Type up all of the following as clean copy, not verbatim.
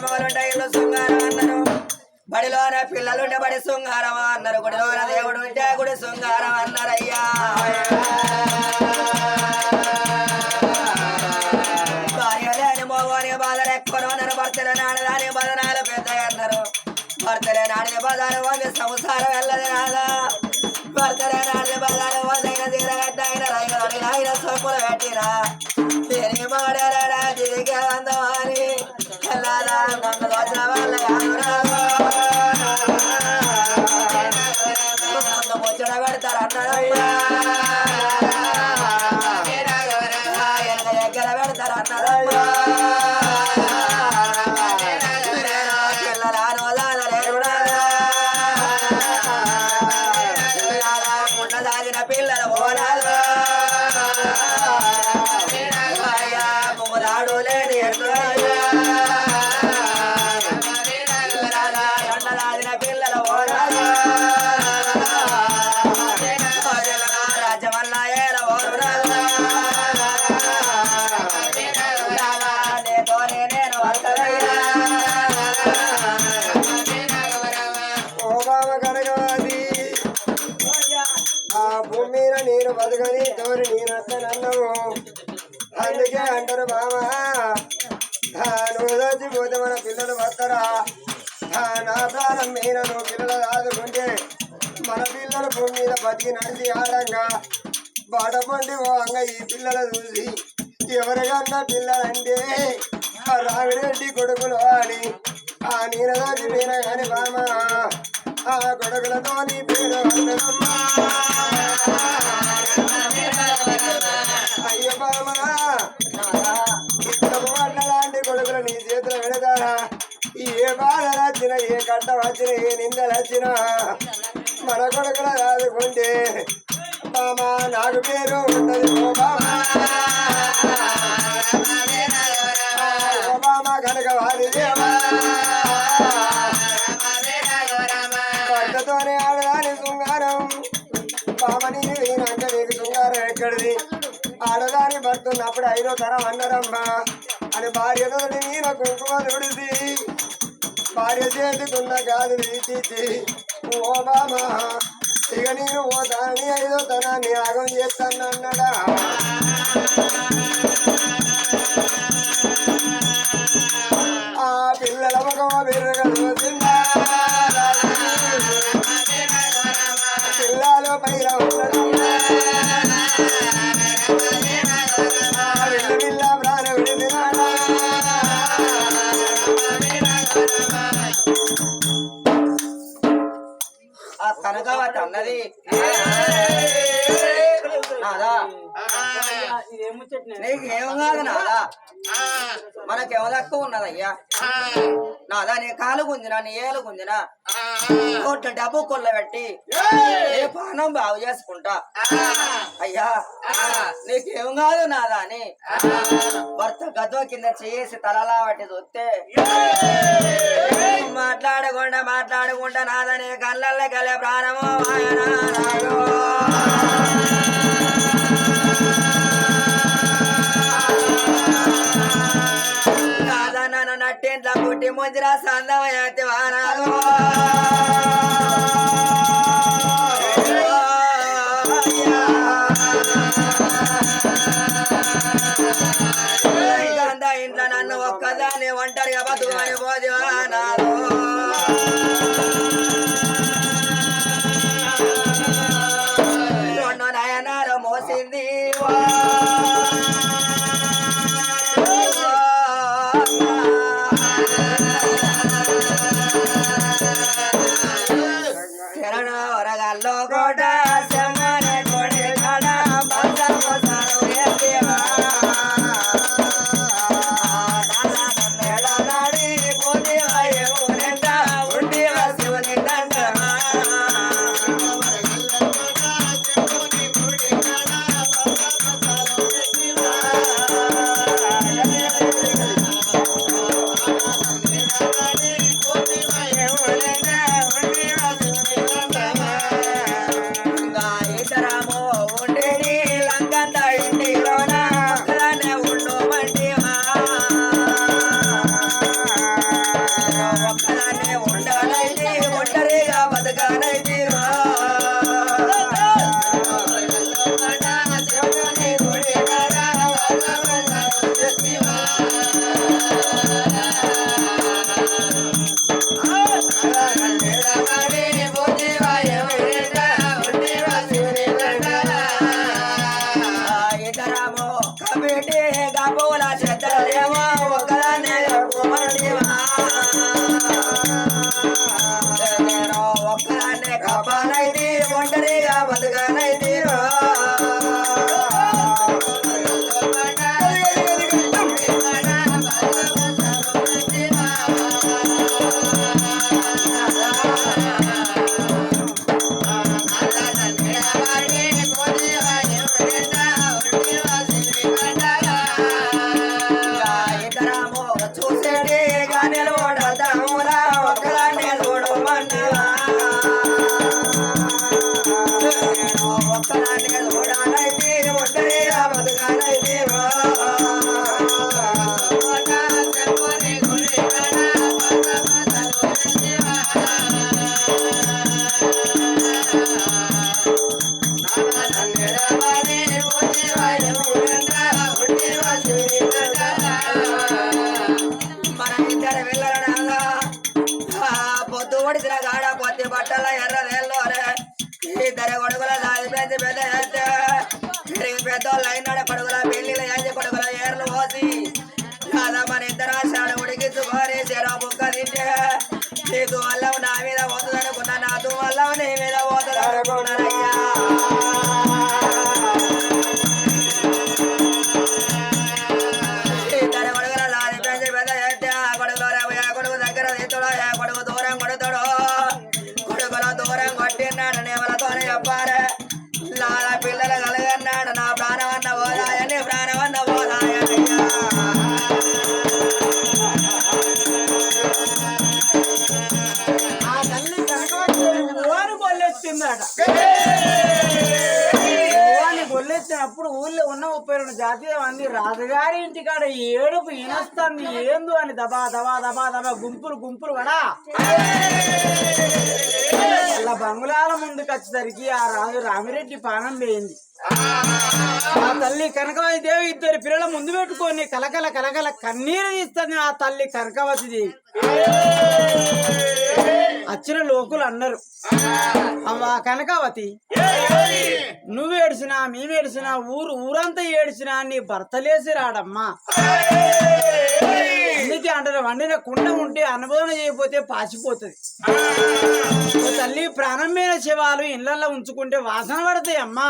మొగలుంటే ఇల్లు శృంగారం అన్నారు బడిలోన పిల్లలుంటే బడి శృంగారం అన్నారు గుడిలోన దేవుడు ఉంటే గుడి శృంగారం అన్నారయ్యా భార్య లేని మోగోని బాధలు ఎక్కువ అన్నారు భర్తల నాడదాని బదనాలు పెద్ద అన్నారు భర్తలే నాడిని బదాలు వంది సంసారం వెళ్ళదు రాదా భర్తలే నాడిని బదాలు వందైన తీరగట్టైన రైలు సొప్పులు పెట్టినా తిరిగి మాడారా తిరిగి అందమాని వెళ్ళాలా నన్ను వచ్చిన వాళ్ళ ముందు ముచ్చట పెడతారు అన్నారయ్యా వెనక దగ్గర పెడతారు అన్నారయ్యా పిల్లలాను ఉండదాగిన పిల్లలు పోరాదు అయ్యా మూరాడు లేని ఉండదాగిన పిల్లలు పోరాదు రాజ్యమల్ల ఏల ఓరురాదు నేతోనే నేను వస్తదయ్యా భూమి మీద నేను బతకని తోరి నేనన్నావు అందుకే అంటారు బామా నువ్వు చచ్చిపోతే మన పిల్లలు వస్తారా నా ప్రాణం మీద నువ్వు పిల్లలు ఆదుకుంటే మన పిల్లలు భూమి మీద బతికి నడిచి ఆడంగా బాటపండి ఓ అంగ ఈ పిల్లలు చూసి ఎవరికన్నా పిల్లలంటే ఆ రామిరెడ్డి కొడుకులు అని ఆ నీరదాచి మీద కాని బామా ఆ కొడుకులతో నీ పేరు అందరమ్మా అయ్య బామా ఇద్దరు లాంటి కొడుకులు నీ చేతులు పెడతారా ఏ బాధలు వచ్చినా ఏ కట్ట వచ్చినా ఏ నిందలు వచ్చినా మన కొడుకులు రాదుకుంటే బామా నాకు పేరు ఉండదు ఓ బామా ఓ బామా కనుక వారి దేవా భర్తతోనే ఆడదాని శృంగారం బామని నేనంటే నీకు శృంగారం ఎక్కడిది ఆడదాని భర్త ఉన్నప్పుడు 5వ తరం అన్నారమ్మా అని భార్యతో నీన కుంకుమ తుడిసి భార్య చేతికున్న గాజులు తీసి ఓ బామా ఇక నేను పోతాని 5వ తరాన్ని యాగం చేస్తానన్నాడా ఆ పిల్లల ముఖం బిర్రగలు పిల్లలు పైన ఉండడం పిల్ల ప్రాణ విడిదినాడా ఆ కనకావతి అన్నది నాదా నీకేం కాదు నాదా మనకేమో తక్కువ ఉన్నదయ్యా నాదా నీ కాలు గుంజినా నీ ఏలు గుంజినా కోట్ల డబ్బు కొల్లబెట్టి ఏ పానం బాగు చేసుకుంటా అయ్యా నీకేం కాదు నాదా అని భర్త గదో కింద చేసి తలలా పట్టి చూస్తే మాట్లాడకుండా నాదా నీ కళ్ళల్లో కలే ప్రాణము నాదా నన్ను నట్టేంట్లా పుట్టి ముంజిరా సందమయ్యతి వానాలు ఇంట్లో నన్ను ఒక్కదాన్ని ఒంటరిగా బతుకమని పోది వానాలు రెండు నయనాలు మోసింది శరణ వరగాల్లో కోట శమనే కోడి కడ బసవసరు ఎత్తివా మేడలాడి పోదివాయే ఊరెంట ఉండివ శివుని దండమా 32 జాతీయ మంది రాజుగారి ఇంటికాడ ఏడుపు ఇనస్తుంది ఏందు అని దబా దబా దబా దబా గుంపులు గుంపులు వడా అలా బంగుళాల ముందుకు వచ్చేసరికి ఆ రాజు రామిరెడ్డి పానం పోయింది. ఆ తల్లి కనకవతి దేవి ఇద్దరు పిల్లల ముందు పెట్టుకొని కలకల కలకల కన్నీరు తీస్తుంది ఆ తల్లి కనకవతి దేవి. వచ్చిన లోకులు అన్నారు, అమ్మా కనకావతి, నువ్వు ఏడ్చినా మేము ఏడ్చినా ఊరంతా ఏడ్చినా నీ భర్త లేసి రాడమ్మా. అందుకే అంటారు వండిన కుండ ఉంటే అనుభవం చేయకపోతే పాసిపోతుంది. తల్లి ప్రాణమైన శవాలు ఇళ్లలో ఉంచుకుంటే వాసన పడతాయి అమ్మా.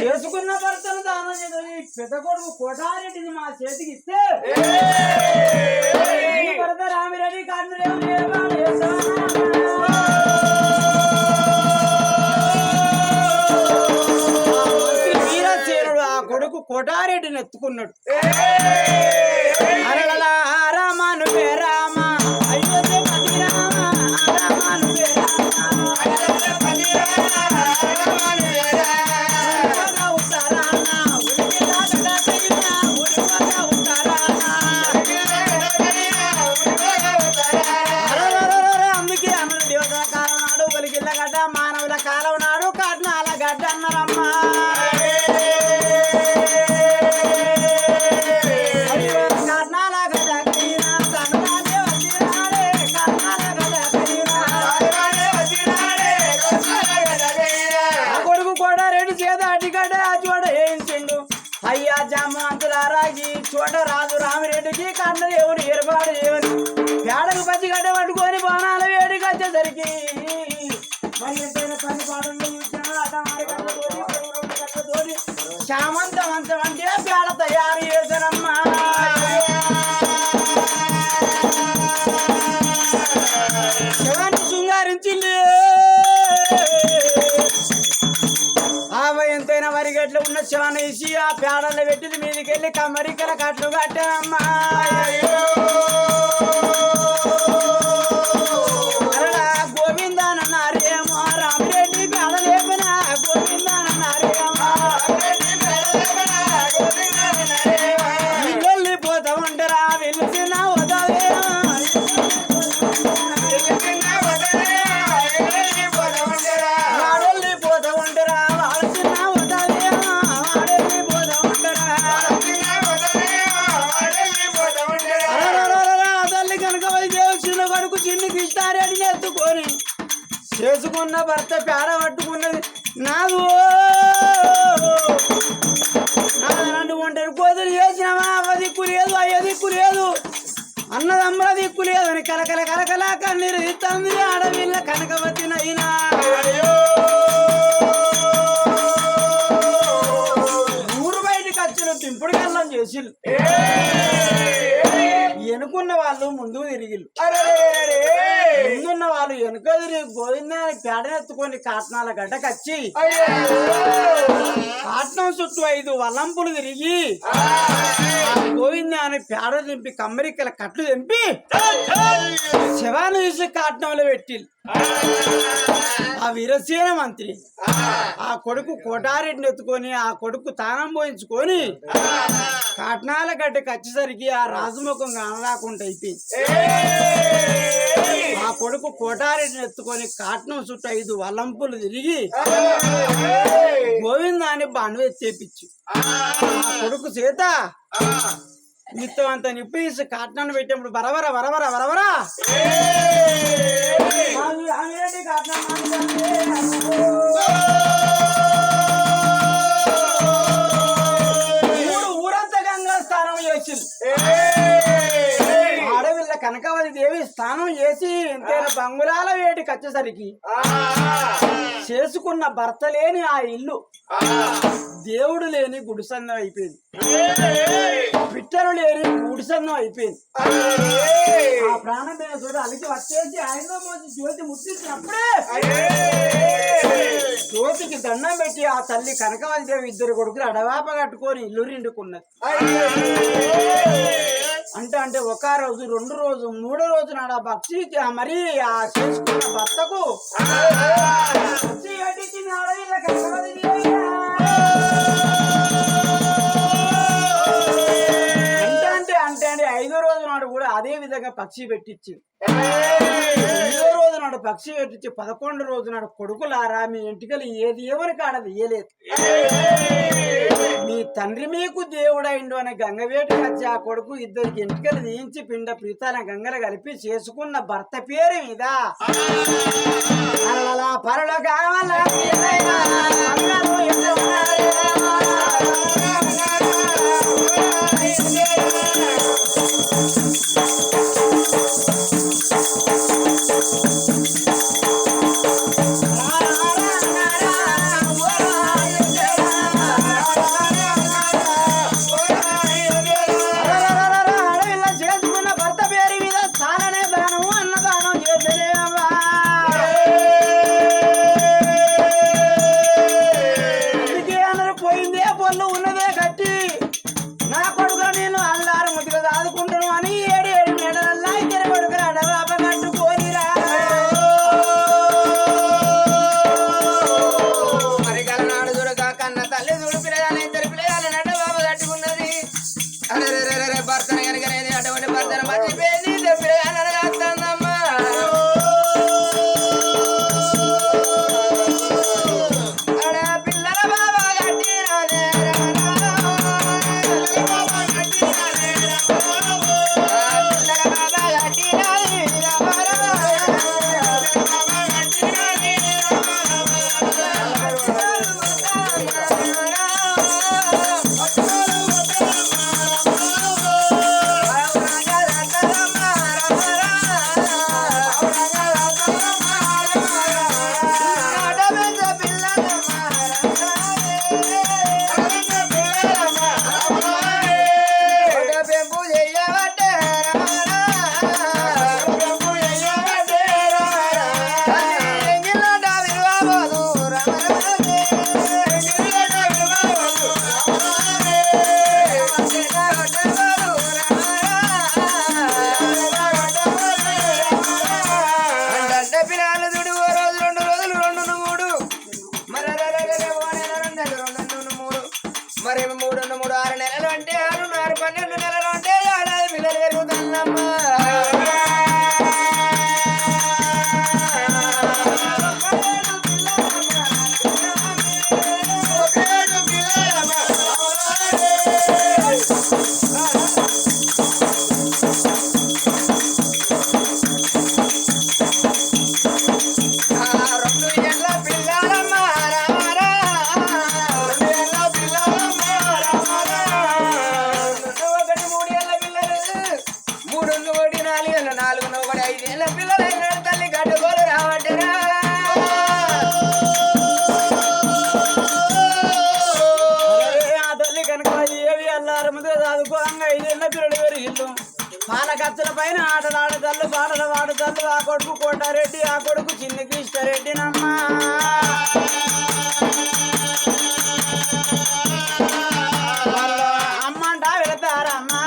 చేసుకున్న భర్తను దానం చేయాలి. పెద్ద కొడుకు కోటారెడ్డిని మా చేతికి ఇస్తే భర్త రామిరెడ్డి వీరసేనుడు ఆ కొడుకు కోటారెడ్డిని ఎత్తుకున్నాడు. అరళలా రామాను రామ అయోధ్య పది రామ రామాను మానవుల కాలం నాడు కట్నాల గడ్డ అన్నారమ్మా. కట్నాల గడ్డ కొడుకు కూడా రెడ్డి చేత అడ్డిగడ్డ చోట వేయించిండు. అయ్యా జమ్మంతులారాగి చోట రాజు రామిరెడ్డికి కన్న ఎవరు ఏర్పాటు చేయని పేడకు పచ్చిగడ్డ పట్టుకొని బాణాలు వేడికి వచ్చేసరికి మరి ఎంతైనా పని పాటలు అటమారి శామంతవంతం అంటే పేడ తయారు చేశారమ్మా. శివాన్ని శృంగారించి ఎంతైనా వరిగట్లు ఉన్న శివాన్ని వేసి ఆ పేడల్లో పెట్టిన మీదకి వెళ్ళి కమ్మరికల కట్లు కట్టారమ్మా. గోవిందానన్నారేమో రామిరెడ్డి పేడ లేపిన గోవిందానన్నారేమో వెళ్ళిపోతా ఉంటారా వెళ్ళిన వదవేమో వెళ్ళిపోతా ఉంటారా వాళ్ళ వదవేమో వెళ్ళిపోతా ఉంటారా తల్లి కనుక చిన్న కొడుకు చిన్ని కృష్ణారెడ్డిని ఎత్తుకొని చేసుకున్న భర్త పేడ పట్టుకున్నది నాదు నాదనంటు ఒంటరి కోతులు చేసినావా అవ్వ దిక్కు లేదు అయ్య దిక్కు లేదు అన్నదమ్మల దిక్కు లేదు అని కలకల కలకల కన్నీరు ఇస్తుంది ఆడవిల్ల కనకవతి నైనా. ఊరు బయటికి వచ్చిన తింపుడు కల్లం చేసి ఎనుకున్న వాళ్ళు ముందుకు తిరిగిళ్ళు, ముందున్న వాళ్ళు వెనుక తిరిగి గోవిందాన్ని పేడనెత్తుకొని కాట్నాల గడ్డకచ్చి కాట్నం చుట్టూ 5 వల్లంపులు తిరిగి గోవిందాన్ని పేడ దింపి కమ్మరికల కట్లు దింపి శవాన్ని తీసి కాట్నంలో పెట్టి ఆ వీరసేన మంత్రి ఆ కొడుకు కోటారెడ్డిని ఎత్తుకొని ఆ కొడుకు తానం పోయించుకొని కాట్నాల గడ్డకి వచ్చేసరికి ఆ రాజముఖం కానరాకుండా అయిపోయింది. ఆ కొడుకు కోటారెడ్డిని ఎత్తుకొని కాట్నం చుట్టూ 5 వల్లంపులు తిరిగి గోవిందాన్ని బండు ఎత్తేపించు ఆ కొడుకు చేత నిత్తం అంత నిప్పు తీసి కాట్నాన్ని పెట్టినప్పుడు బరబర బరబర బరబరా ఊరంతా గంగా స్నానం చేసింది. ఆడవిల్ల కనకవతి దేవి స్నానం చేసి ఎంతైనా బంగుళాల వేడికి వచ్చేసరికి చేసుకున్న భర్త లేని ఆ ఇల్లు దేవుడు లేని గుడిసన్నం అయిపోయింది, పిట్టలు లేని గుడిసన్నం అయిపోయింది. ఆ ప్రాణం చూడ అలికి వచ్చేసి ఆయన జ్యోతి ముట్టించినప్పుడే జ్యోతికి దండం పెట్టి ఆ తల్లి కనకవతి దేవి 2 కొడుకులు అడవాప కట్టుకొని ఇల్లు నిండుకున్నది. అంటే ఒక రోజు 2 రోజు 3 రోజు నాడు ఆ భక్తి మరి ఆ చేసుకున్న భర్తకు భక్తి కట్టించింది ఆడవిల్ల కనకవతి దేవి. సంవత్సరంగా పక్షి పెట్టించి 9వ రోజు నాడు పక్షి పెట్టించి 11 రోజు నాడు కొడుకులారా మీ ఎంటికలు ఏది ఎవరి కాడది ఇయ్యలేదు. మీ తండ్రి మీకు దేవుడైండు అనే గంగవేటికి వచ్చి ఆ కొడుకు ఇద్దరికి ఎంటికలు తీయించి పిండ ప్రీతాల గంగలు కలిపి చేసుకున్న భర్త పేరు మీద అలా పరలో కావాల చేసుకున్న భర్త పేరు మీద చాలనే దానం అన్నదానం చేసేవా పోయిందే పొల్లు ఉన్నదే కట్టి నా కొడుకు నేను అల్లారు ముద్దుగా దాదుకుంటాను అని 7 నెలలల్లా ఇద్దరు కొడుకులు అడవాప కట్టుకోనిరా మరి కలనాడు చూడక కన్న తల్లి చూడు పిల్లగానే ఇద్దరు పిల్లగానే అడవాప కట్టుకున్నది. అరే భర్తను కనుక నేను అటువంటి భర్తను మర్చిపోయింది పిల్లగానే రాస్తుందమ్మా. పిల్లల బాబా కట్టినదే మరి 3 6 నెలలు అంటే 6 12 నెలలు అంటే ఏడాది పిల్లలు పెరుగుతుందమ్మా. పాలకచ్చల పైన ఆటలాడతల్లు పాటలు పాడతల్లు ఆ కొడుకు కోటారెడ్డి ఆ కొడుకు చిన్న కృష్ణారెడ్డి నమ్మా. అమ్మంట వెళతారమ్మా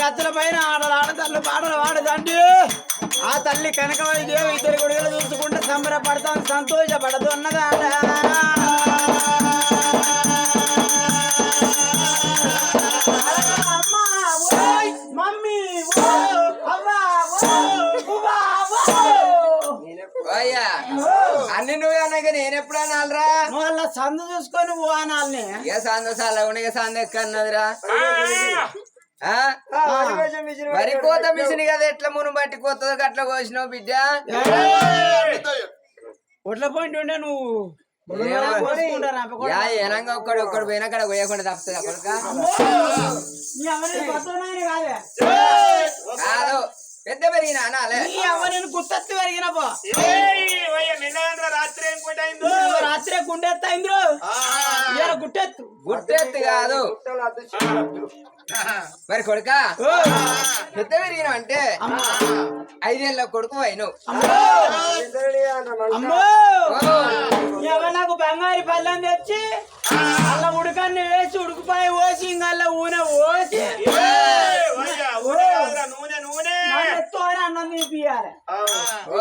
గద్దల పైన ఆటలు పాటలు పాడదండి. ఆ తల్లి కనకవల్లి దేవి ఇద్దరు కొడుకులు చూసుకుంటే సంబరపడతాం సంతోషపడదు అన్నదాట. మమ్మీ అన్ని నువ్వే అన్నా కానీ నేను ఎప్పుడు అనాలరా? నువ్వు అలా సందు చూసుకొని నువ్వు అనాలని. ఏ సందు సాల సందు ఎక్కన్నదిరా? వరి కోత మిషన్ కదా ఎట్లా మును బట్టి కోత అట్లా కోసినావు బిడ్డ. ఒట్ల పాయింట్ ఉండే నువ్వు ఏనంగా ఒక్కడు పోయినా కాడ పోయకుండా తప్పుతుంది అప్పటికా కాదు పెద్ద పెరిగిన అనాలే గుర్తొచ్చి పెరిగిన రాత్రే గుండెత్తైంది గుట్టెత్తు గుట్టెత్తు కాదు మరి కొడుక పెద్ద పెరిగిన అంటే 5 ఏళ్ళ కొడుకు అయిను. నాకు బంగారు పళ్ళని తెచ్చి అలా ఉడకాన్ని వేసి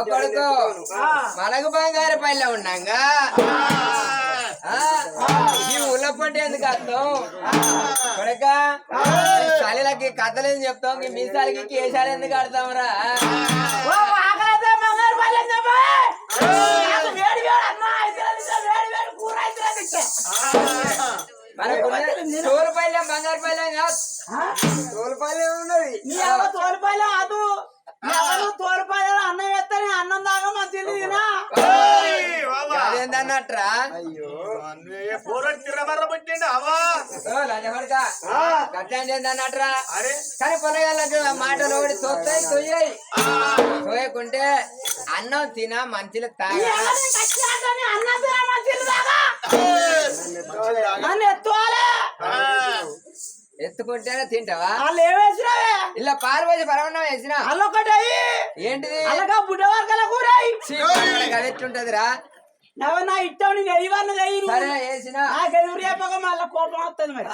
కొడుకు మనకు బంగారు పల్లె ఉన్నాగా ఈ ఉల్లపొట్టి ఎందుకు అర్థం కొడుక చలిలకి కథలేని చెప్తాం ఈ మీసాలకి కేశాలు ఎందుకు ఆడతాంరా మనకు తోలుపల్లెం బంగారు పల్లెం కాదు తోలుపల్లె ఉన్నది తోలుపాయలు అదు తోలుపాయలు అన్నం వేస్తాను అన్నం దాకా మంచిది అదేందన్నట్రా అయ్యో ఏందన్నట్రా కానీ పొలగాళ్ళకు మాటలు ఒకటి తోస్తాయి తొయ్యాయి తోయకుంటే అన్నం తిన మంచిలు తాగా ఎత్తుకుంటేనే తింటావా వాళ్ళు ఏమేసినావే ఇలా పాలు పోసి పరవన్నం వేసిన అల్లొకటి ఏంటిది అలాగా బుడ్డ వర్గల కూర అది ఎట్లుంటదిరా నా ఇట్టం నెయ్యవన్న సరే వేసిన నాకెవరు చెప్పక మళ్ళీ కోపం వస్తుంది మరి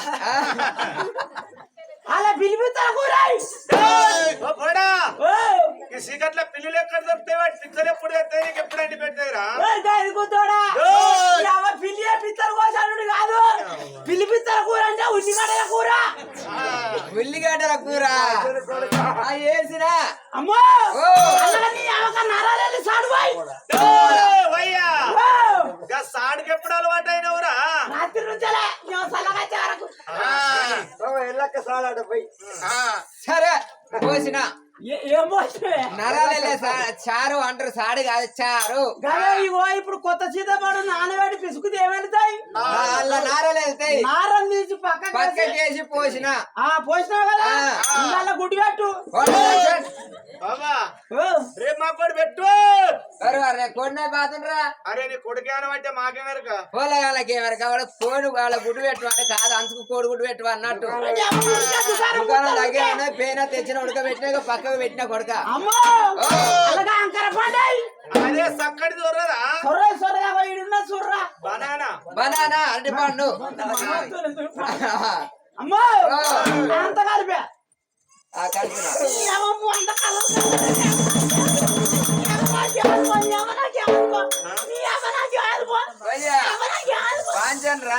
అలా పిలిపిస్తా కూర సీకట్ల పిల్లలు ఎక్కడ దొరుకుతాయి పిచ్చలు ఎప్పుడు ఎప్పుడు ఎండి పెట్టారా పిల్లి పిత్తలు కోసాడు కాదు పిలిపిత్తల కూర అంటే ఉల్లిగడ్డల కూర ఉల్లిగడ్డల కూర వేసిన అమ్మో నరాలు సాడుబాయి సాడికి ఎప్పుడు అలవాటు అయినవురా రాత్రి నుంచలే సల్లగా వరకు ఎల్లక్క సాలాట పోయి సరే పోసిన ఏం పోసినవే నరాలే చారు అంటారు సాడు కాదు చారు ఇగో ఇప్పుడు కొత్త సీతపడు నానబెట్టి పిసుకుతే ఏమెళ్తాయి అలా నారలు వెళ్తాయి నారం తీసి పక్కకేసి పోసిన పోసినావు కదా ఇవాళ గుడ్డి పెట్టు బాబా రేపు మా కొడు పెట్టు కొడినే బాతుండ్రా అరే నీ కొడుకేనం అంటే మాకేమరక పోలగాళ్ళకి ఏమరక వాళ్ళ కోడి వాళ్ళ గుడ్డు పెట్టు అంటే కాదు అందుకు కోడి గుడ్డు పెట్టు అన్నట్టు దుకాణం దగ్గర పేన తెచ్చిన ఉడకబెట్టిన పక్కకు పెట్టిన కొడుక అదే సక్కడి దొరదా బనానా బనానా అరటి పండు అమ్మో అంత కలిపా కలిపిన పాంచన్రా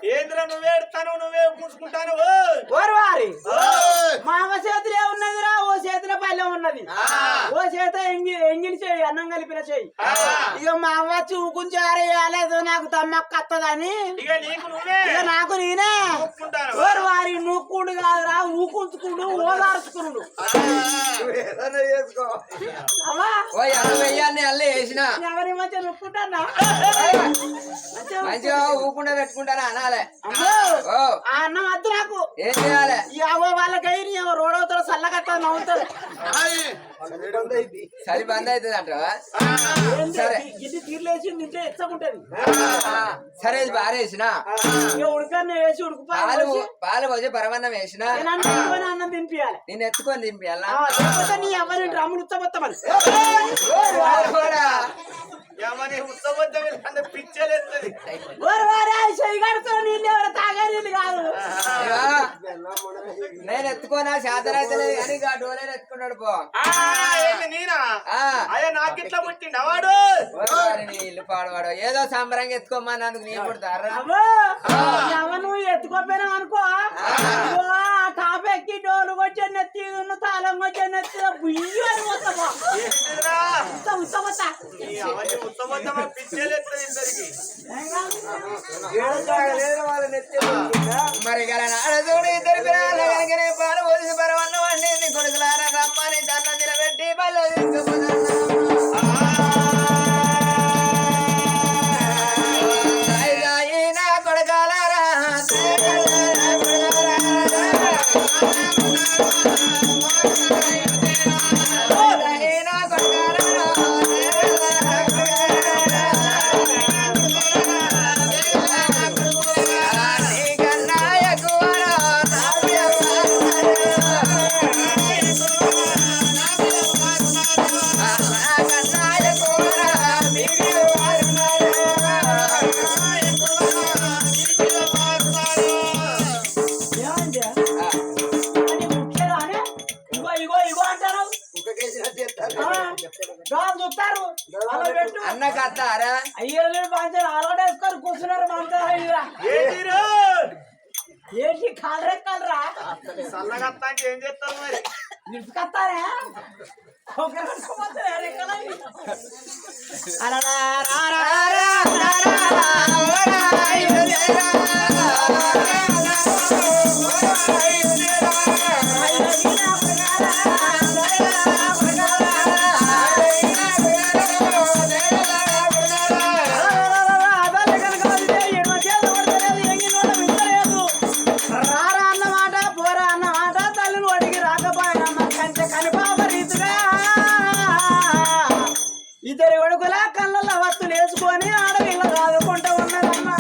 ఏంద్ర నువ్వే ఎడతాను నువ్వే పూసుకుంటాను మామ చేతులు ఏమున్నదిరా ఓ చేతుల పల్లె ఉన్నది ఓ చేత ఎంగిలి చేయి అన్నం కలిపిన చేయి ఇక మా అవ్వ చూకుంచారు వేయలేదు నాకు తమ్మక్క వస్తుందని ఇక నాకు నేనే ఓరు వారి నూక్కుడు కాదురా ఊకుంచుకుడు ఓదార్చుకున్నాడు చేసుకో వెయ్యాన్ని అల్లే వేసిన ఎవరి మధ్య నొక్కుంటానా మంచిగా ఊకుండా పెట్టుకుంటానా అనాలే ఆ అన్నం వద్దు నాకు ఏం చేయాలి యాభై వాళ్ళకై రోడవుతాడు చల్లగట్ట నవ్వుతాడు చలి బంద్ అవుతుంది అంటావా సరే గిడ్డి తీర్లేసి ఇంట్లో ఎచ్చకుంటది సరే ఇది బారేసిన ఉడకన్న వేసి పాలు పాలు పోసి పరమన్నం వేసిన అన్నం తినిపియాలి నేను ఎత్తుకొని తినిపియాలా నీ ఎవరి డ్రమ్ములు ఉత్తమత్తమని పిచ్చలేస్తుంది తాగేది కాదు నేను ఎత్తుకోనా శాతం అయితే కానీ డోలేని ఎత్తుకున్నాడు పో నేనా అయ్యా నాకిట్లా పుట్టిండు వాడు ఇల్లు పాడవాడు ఏదో సంబరంగా ఎత్తుకోమన్నందుకు నేను పుడతారా నువ్వు ఎత్తుకోపోయినావు అనుకో టాప్ ఎక్కి డోలు కొచ్చే నెత్తి తాళం కొచ్చే నెత్తి బుయ్యి అని మరి గల నాడదోడు ఇద్దరు పిల్లలు కనుకనే పాలు పోసి పరవన్నం వండింది కొడుకులారా రమ్మని దాన్ని నిలబెట్టి పళ్ళు నా కొడకాలారా చూస్తారు అలా పెట్టు అన్న కత్తారా అయ్యలు పంచారు అలవాటు వేసుకొని కూర్చున్నారు మనతో ఏంటి కాలరెక్కలరా చల్లగా వస్తానికి ఏం చేస్తారు మరి నిలుచుకొస్తారా ఇద్దరు కొడుకుల కళ్ళల్లో వత్తులు వేసుకొని ఆడవిల్ల చదువుకుంటూ ఉన్నారమ్మా.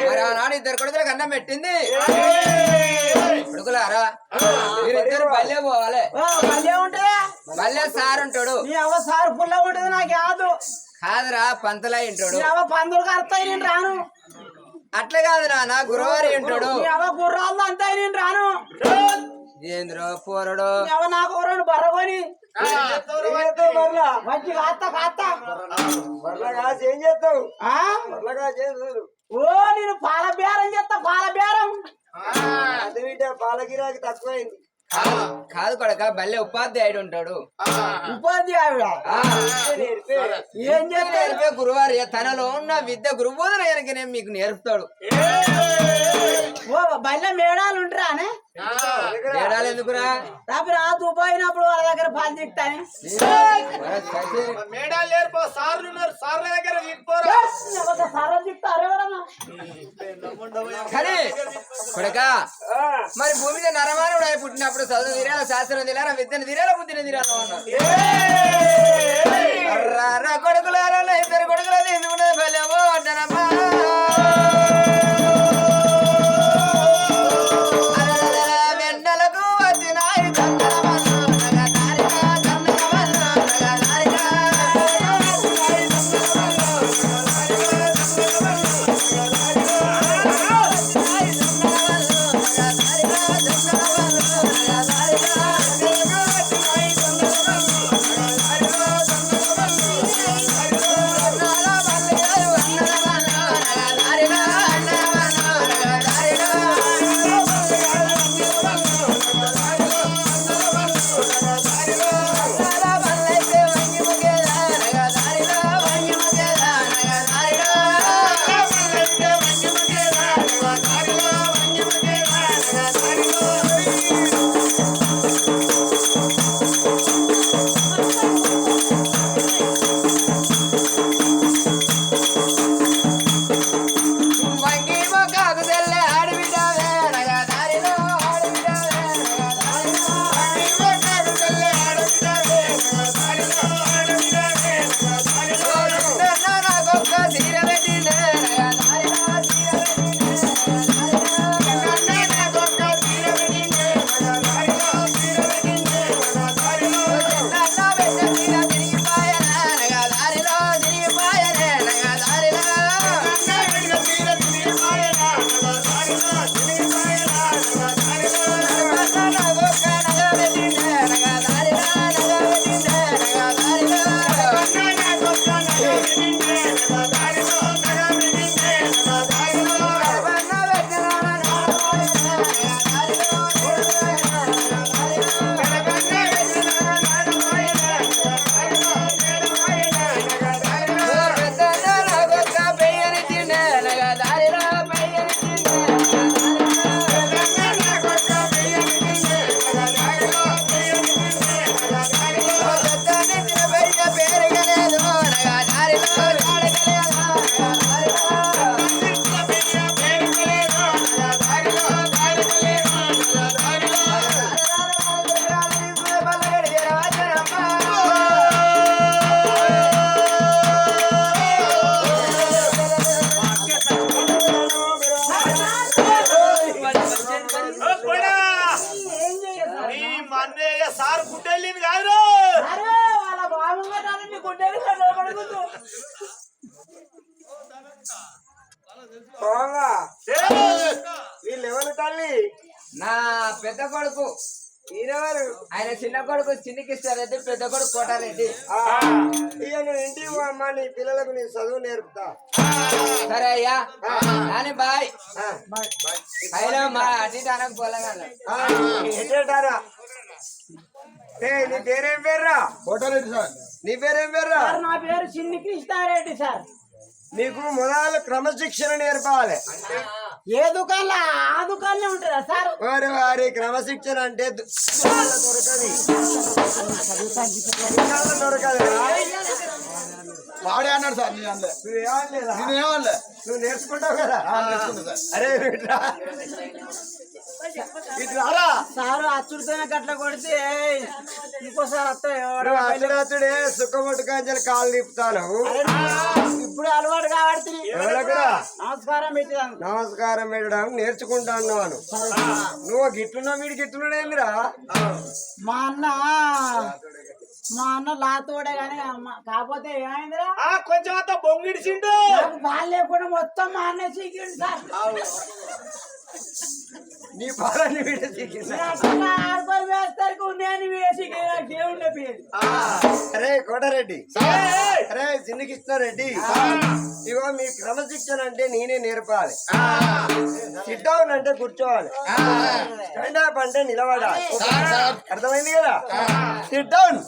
మరి ఆనాడు ఇద్దరు కొడుకులకు అన్నం పెట్టింది కొడుకులారా మీరిద్దరు బల్లే పోవాలి మళ్ళీ ఉంటుందా బల్లే సార్ ఉంటాడు నీ అవ్వ సారు పుల్ల ఉంటుంది నాకు కాదు కాదురా పంతులా ఇంటాడు నీ అవ్వ పందులు కడతాయి నేను రాను అట్లా కాదురా నా గురువారి ఇంటాడు నీ అవ్వ గుర్రాలు అంతా నేను రాను ఏంద్రో పోరడు నీ అవ్వ నాకు రెండు బర్రకొని మంచి కాస్తా కాస్తా బర్లగాసి ఏం చేస్తావు ఆ? బర్లగాసి చేస్తాడు ఓ నేను పాల బేరం చేస్తా పాల బేరం అది బిడ్డ పాలగిరాకి తక్కువైంది కాదు కొడక బల్లె ఉపాధ్యాయుడు ఉంటాడు ఉపాధ్యాయుడు ఆ, ఏం చేస్తాడు నేర్పే గురువారి తనలో ఉన్న విద్య గురుబోధన నేను మీకు నేర్పుతాడు ఓ బయట మేడాలు ఉంటారానే తేడాలు ఎందుకురా రాత్రి ఆ తుపోయినప్పుడు వాళ్ళ దగ్గర పాలు తిక్తానే మేడాలు లేరు సార్లు ఉన్నారు సార్ల దగ్గర తీసుకోరా సర్వ తిక్తారు ఎవరన్నా కానీ కొడక మరి భూమి మీద నరమానవుడు అయి పుట్టినప్పుడు చదువు తీరాల శాస్త్రం తీరాల విద్యను తీరాల బుద్ధిని తీరాల అన్నారు కొడుకులారా ఇద్దరు కొడుకులు తీసుకున్నది బలేమో అంటారమ్మా వెన్నెలకు వచ్చినాయి సార్ గుడ్డెళ్ళింది కాదు వాళ్ళ బాబు గుడ్డలు పడుకుంటూ వీళ్ళు ఎవరు తల్లి నా పెద్ద కొడుకు ఈయనవారు ఆయన చిన్న కొడుకు చిన్ని కిష్టారెడ్డి, పెద్ద కొడుకు కోటారెడ్డి. ఇక నువ్వు ఇంటికి పో అమ్మా, నీ పిల్లలకు నీ చదువు నేర్పుతా. సరే అయ్యా నాని బాయ్. ఆ, అయినా మా అటు ఇటు అనకు పొలగాను. ఎట్టేటారా? నీ పేరేం పేర్రా? నీ పేరేం పేర్రా? సార్ నా పేరు చిన్ని కృష్ణారెడ్డి సార్. నీకు మొదలు క్రమశిక్షణ నేర్పాలి. ఏ దుకాణంలో ఆ దుకాణంలో ఉంటుందా సార్? వారి వారి క్రమశిక్షణ అంటే దొరకది, దొరకదు. వాడే అన్నాడు సార్. నేనేమనలే. నువ్వు నేర్చుకుంటావు కదా. అరే ఇట్లా ఇట్లా సారు అచ్చుడితోనే గట్ల కొడితే ఇంకోసారి వస్తాయి. నువ్వు అర్ధరాత్రుడే సుఖముట్టు కంచెలు కాలు తిప్పుతాను. ఇప్పుడు అలవాటు కాబట్టి ఎవరకురా నమస్కారం పెట్టాను. నమస్కారం పెట్టడం నేర్చుకుంటాను. నువ్వు గిట్లున్నా వీడి గిట్లున్నాడేమిరా? మా అన్న లాతోడే కానీ కాకపోతే ఏమైందిరా, కొంచెం అంత బొంగిడిచిండు. నాకు బాగా లేకుండా మొత్తం మా అన్న చీకిండు సార్. నీ పాలని వీడి చీకిందా? ఆడుకొని వేస్తారు ఉన్నాయని వేసి దేవుళ్ళ పేరు. అరే కోటారెడ్డి, అరే చిన్న కృష్ణారెడ్డి, ఇగో మీ క్రమశిక్షణ అంటే నేనే నేర్పాలి. సిట్ డౌన్ అంటే కూర్చోవాలి, స్టాండ్ అప్ అంటే నిలబడాలి. అర్థమైంది కదా? SIT down